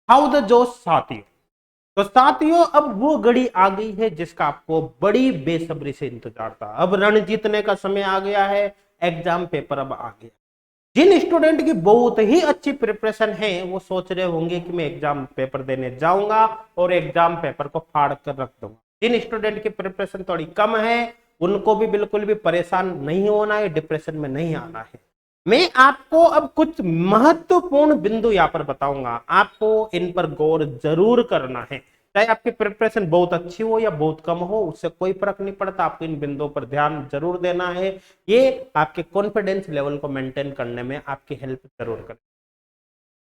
How the जोश साथियों। तो साथियों अब वो घड़ी आ गई है जिसका आपको बड़ी बेसब्री से इंतजार था। अब रण जीतने का समय आ गया है। एग्जाम पेपर अब आ गया। जिन स्टूडेंट की बहुत ही अच्छी प्रिपरेशन है वो सोच रहे होंगे कि मैं एग्जाम पेपर देने जाऊंगा और एग्जाम पेपर को फाड़ कर रख दूंगा। जिन स्टूडेंट की प्रिपरेशन थोड़ी कम है उनको भी बिल्कुल भी परेशान नहीं होना है, डिप्रेशन में नहीं आना है। मैं आपको अब कुछ महत्वपूर्ण बिंदु यहाँ पर बताऊंगा, आपको इन पर गौर जरूर करना है। चाहे आपकी प्रिपरेशन बहुत अच्छी हो या बहुत कम हो, उससे कोई फर्क नहीं पड़ता, आपको इन बिंदुओं पर ध्यान जरूर देना है। ये आपके कॉन्फिडेंस लेवल को मेंटेन करने में आपकी हेल्प जरूर करे।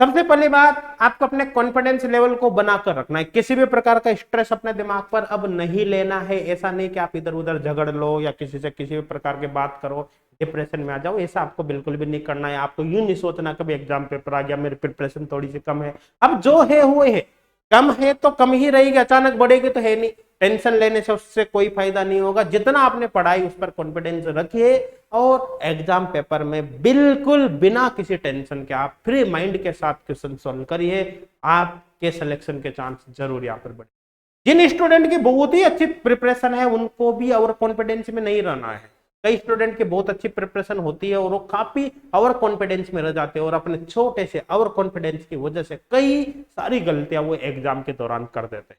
सबसे पहली बात, आपको अपने कॉन्फिडेंस लेवल को बनाकर रखना है। किसी भी प्रकार का स्ट्रेस अपने दिमाग पर अब नहीं लेना है। ऐसा नहीं कि आप इधर उधर झगड़ लो या किसी से किसी भी प्रकार की बात करो, डिप्रेशन में आ जाओ, ऐसा आपको बिल्कुल भी नहीं करना है। आपको यूं नहीं सोचना कभी एग्जाम पेपर आ गया, मेरी प्रिपरेशन थोड़ी सी कम है। अब जो है हुए है, कम है तो कम ही रहेगी, अचानक बढ़ेगी तो है नहीं। टेंशन लेने से उससे कोई फायदा नहीं होगा। जितना आपने पढ़ाई उस पर कॉन्फिडेंस रखिए और एग्जाम पेपर में बिल्कुल बिना किसी टेंशन के आप फ्री माइंड के साथ क्वेश्चन सॉल्व करिए। आपके सिलेक्शन के चांस जरूर यहाँ पर बढ़े। जिन स्टूडेंट की बहुत ही अच्छी प्रिपरेशन है उनको भी ओवर कॉन्फिडेंस में नहीं रहना है। कई स्टूडेंट की बहुत अच्छी प्रिपरेशन होती है और वो काफी ओवर कॉन्फिडेंस में रह जाते हैं और अपने छोटे से ओवर कॉन्फिडेंस की वजह से कई सारी गलतियां वो एग्जाम के दौरान कर देते हैं।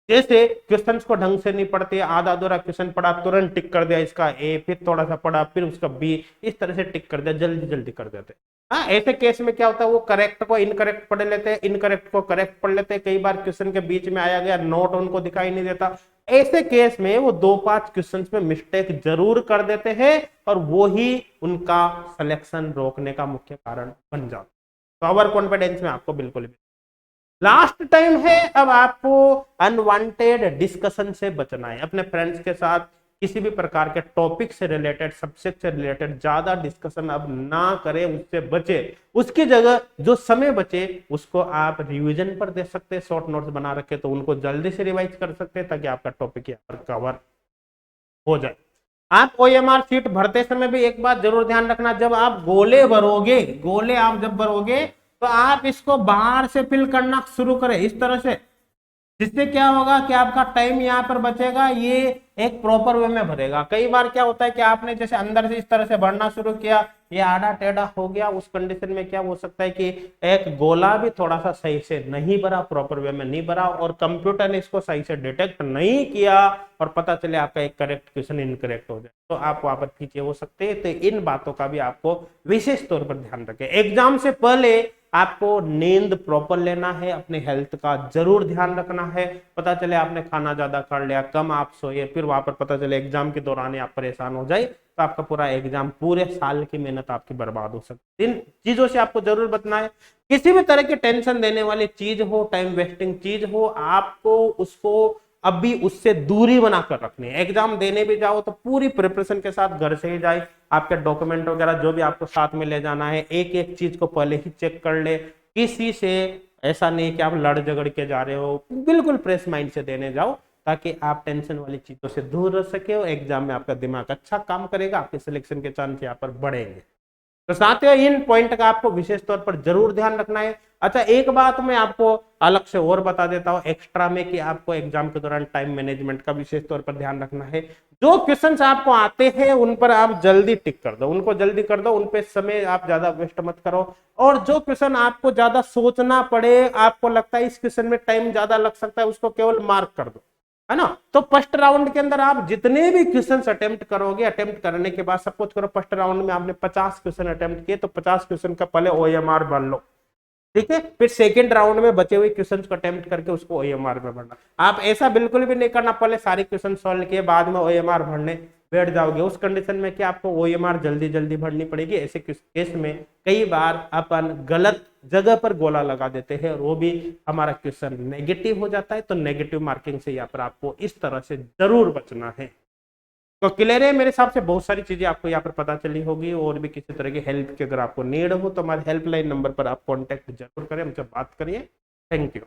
जैसे क्वेश्चंस को ढंग से नहीं पढ़ते, आधा अधूरा क्वेश्चन पढ़ा तुरंत टिक कर दिया इसका ए, फिर थोड़ा सा पढ़ा फिर उसका बी, इस तरह से टिक कर दिया, जल्दी जल्दी कर देते। हाँ, ऐसे केस में क्या होता है, वो करेक्ट को इनकरेक्ट पढ़ लेते हैं, इनकरेक्ट को करेक्ट पढ़ लेते हैं। कई बार क्वेश्चन के बीच में आया गया नोट उनको दिखाई नहीं देता। ऐसे केस में वो 2-5 क्वेश्चन में मिस्टेक जरूर कर देते हैं और वो ही उनका सिलेक्शन रोकने का मुख्य कारण बन जाता है। तो ओवर कॉन्फिडेंस में आपको बिल्कुल भी लास्ट टाइम है। अब आपको अनवांटेड डिस्कशन से बचना है। अपने फ्रेंड्स के साथ किसी भी प्रकार के टॉपिक से रिलेटेड, सब्जेक्ट से रिलेटेड ज्यादा डिस्कशन अब ना करें, उससे बचे। उसकी जगह जो समय बचे उसको आप रिवीजन पर दे सकते हैं। शॉर्ट नोट्स बना रखे तो उनको जल्दी से रिवाइज कर सकते हैं ताकि आपका टॉपिक यहाँ पर कवर हो जाए। आप ओएमआर सीट भरते समय भी एक बात जरूर ध्यान रखना, जब आप गोले भरोगे, गोले आप जब भरोगे तो आप इसको बाहर से फिल करना शुरू करें इस तरह से, जिससे क्या होगा कि आपका टाइम यहाँ पर बचेगा। ये एक प्रॉपर वे में भरेगा। कई बार क्या होता है कि आपने जैसे अंदर से इस तरह से भरना शुरू किया, ये आड़ा टेढ़ा हो गया, उस कंडीशन में क्या हो सकता है कि एक गोला भी थोड़ा सा सही से नहीं भरा, प्रॉपर वे में नहीं भरा और कंप्यूटर ने इसको सही से डिटेक्ट नहीं किया और पता चले आपका एक करेक्ट क्वेश्चन इनकरेक्ट हो जाए तो आप वहां पर पीछे हो सकते हैं। तो इन बातों का भी आपको विशेष तौर पर ध्यान रखें। एग्जाम से पहले आपको नींद प्रॉपर लेना है, अपने हेल्थ का जरूर ध्यान रखना है। पता चले आपने खाना ज्यादा खा लिया, कम आप सोए, फिर वहां पर पता चले एग्जाम के दौरान आप परेशान हो जाए तो आपका पूरा एग्जाम, पूरे साल की मेहनत आपकी बर्बाद हो सकती है। इन चीजों से आपको जरूर बचना है। किसी भी तरह की टेंशन देने वाली चीज हो, टाइम वेस्टिंग चीज हो, आपको उसको अभी उससे दूरी बनाकर रखनी है। एग्जाम देने भी जाओ तो पूरी प्रिपरेशन के साथ घर से ही जाए। आपके डॉक्यूमेंट वगैरह जो भी आपको साथ में ले जाना है, एक एक चीज को पहले ही चेक कर ले। किसी से ऐसा नहीं कि आप लड़ झगड़ के जा रहे हो, बिल्कुल फ्रेश माइंड से देने जाओ ताकि आप टेंशन वाली चीजों से दूर रह सके और एग्जाम में आपका दिमाग अच्छा काम करेगा, आपके सिलेक्शन के चांस यहाँ पर बढ़ेंगे। तो साथियों इन पॉइंट का आपको विशेष तौर पर जरूर ध्यान रखना है। अच्छा, एक बात मैं आपको अलग से और बता देता हूं एक्स्ट्रा में कि आपको एग्जाम के दौरान टाइम मैनेजमेंट का विशेष तौर पर ध्यान रखना है। जो क्वेश्चंस आपको आते हैं उन पर आप जल्दी टिक कर दो, उनको जल्दी कर दो, उन पे समय आप ज्यादा वेस्ट मत करो। और जो क्वेश्चन आपको ज्यादा सोचना पड़े, आपको लगता है इस क्वेश्चन में टाइम ज्यादा लग सकता है, उसको केवल मार्क कर दो, है ना। तो फर्स्ट राउंड के अंदर आप जितने भी क्वेश्चन अटेम्प्ट करोगे, अटेम्प्ट करने के बाद सपोज करो फर्स्ट राउंड में आपने 50 क्वेश्चन अटेम्प्ट किए तो 50 क्वेश्चन का पहले ओएमआर भर लो, ठीक है। फिर सेकंड राउंड में बचे हुए क्वेश्चन को अटेम्प्ट करके उसको ओएमआर में भरना। आप ऐसा बिल्कुल भी नहीं करना पहले सारे क्वेश्चन सॉल्व किए बाद में ओएमआर भरने बैठ जाओगे। उस कंडीशन में क्या आपको ओएमआर जल्दी जल्दी भरनी पड़ेगी। ऐसे केस में कई बार अपन गलत जगह पर गोला लगा देते हैं और वो भी हमारा क्वेश्चन नेगेटिव हो जाता है। तो नेगेटिव मार्किंग से यहाँ पर आपको इस तरह से जरूर बचना है। तो क्लियर है, मेरे हिसाब से बहुत सारी चीजें आपको यहाँ पर पता चली होगी। और भी किसी तरह की हेल्प की अगर आपको नीड हो तो हमारे हेल्पलाइन नंबर पर आप कॉन्टेक्ट जरूर करें, हमसे बात करिए। Thank you.